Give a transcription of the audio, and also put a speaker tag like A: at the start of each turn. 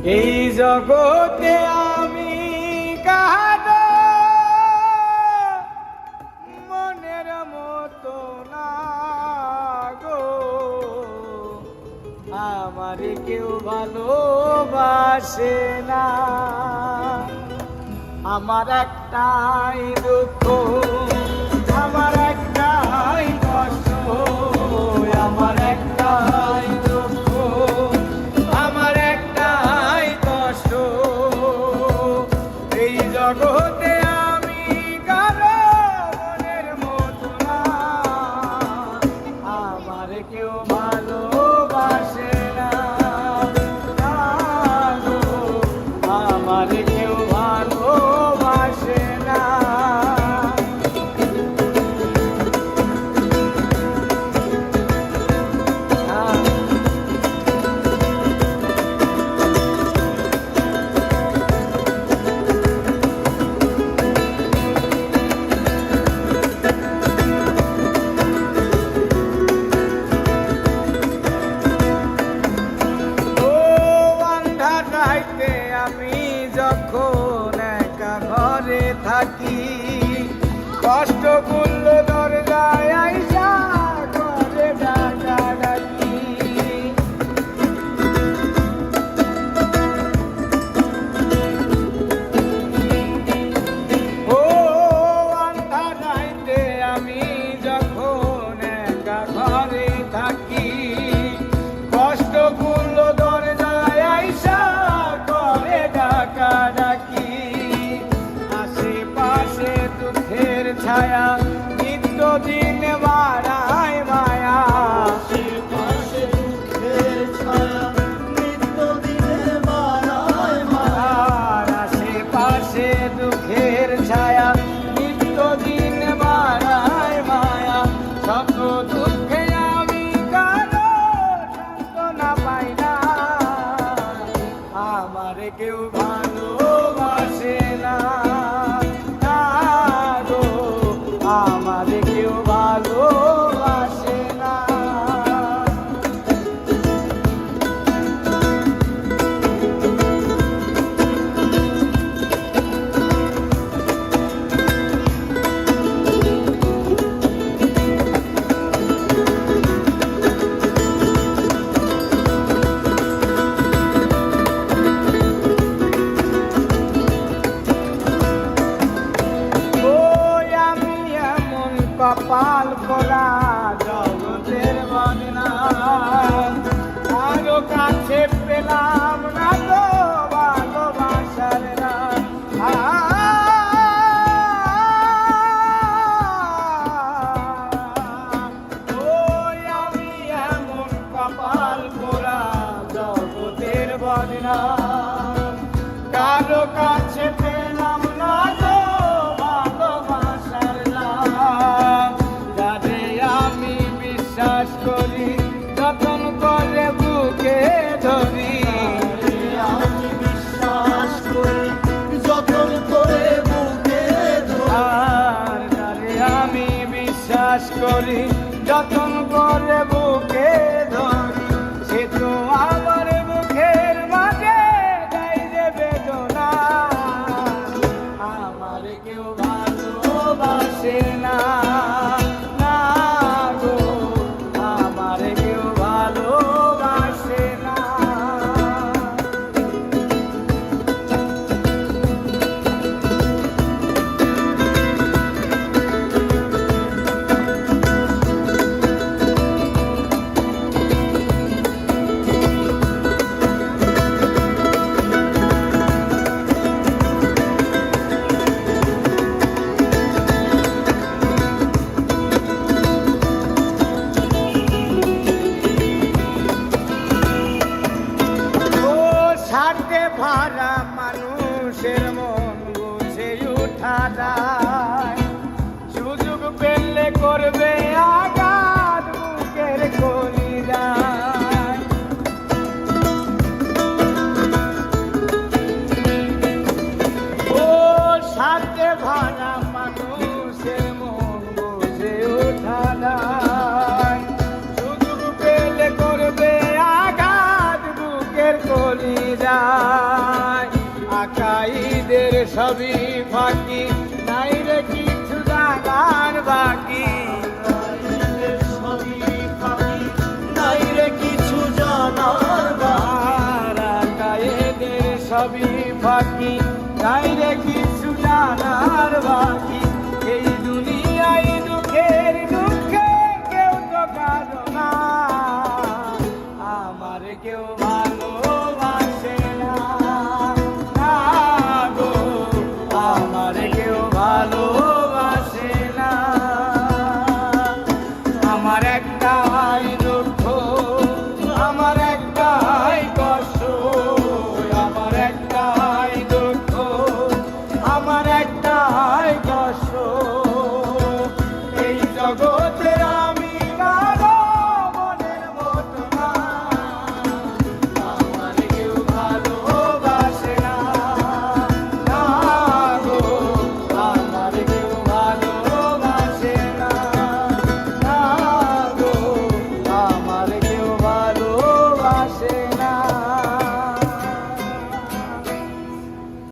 A: এই জগতে আমি কাহারো মনের মতো না গো, আমার কেউ ভালোবাসে না। আমার একটাই দুঃখ, আমার একটাই কষ্ট, আমার একটাই দুঃখ, আমার একটাই কষ্ট। এই জগতে আমি কারো মনের মতো না, আমার কেউ ভালোবাসে না, আমার কেউ ভালোবাসে না। আমি যখন একা ঘরে থাকি, কষ্ট করল দরজায় আইসা ঘরে ডাকা ডাকি। ও আন্ধার রাইতে আমি যখন একা ঘরে থাকি, কষ্ট করল দরজায় আইসা ডাকি। আশেপাশে দুঃখের ছায়া নিত্যদিন বাড়ায় মায়া, আশেপাশে দুঃখের ছায়া নিত্যদিন বাড়ায় মায়া, আশেপাশে দুঃখের ছায়া নিত্যদিন বাড়ায় মায়া। শত দুঃখে আমি কারো সান্ত্বনা পাই না, আমার কেউ ভালোবাসে না, গো আমার কেউ ভালোবাসে না। কপাল করা জগতের বদনাম, আরো কাছে পেলাম না তো ভালোবাসার নাম। ওই আমি এমন কপাল করা জগতের বদনাম, কারো কাছে পেলাম না তো ভালোবাসার নাম। আমি বিশ্বাস করি যতন করে বুকে ধরি, আমি বিশ্বাস করি যতন করে বুকে ধরি, আমি বিশ্বাস করি যতন করে বুকে ধরি। সে তো আমার মুখের মাঝে দেয় যে বেদনা, আমার কেউ ভালোবাসে না, ভাড়া মানুষের মন বুঝে উঠা যায়, সুযোগ পেলে করবে আঘাত বুকের কলিজায়। ও সাথে ভাড়া মানুষের মন বুঝে উঠা যায়, সুযোগ পেলে করবে আঘাত বুকের কলিজায়। সবই ফাঁকি, নাই রে কিছু জানার বাকি।
B: সবই ফাঁকি, নাই রে কিছু জানার বাকি।
A: এদের সবই ফাঁকি, নাই রে কিছু জানার বাকি।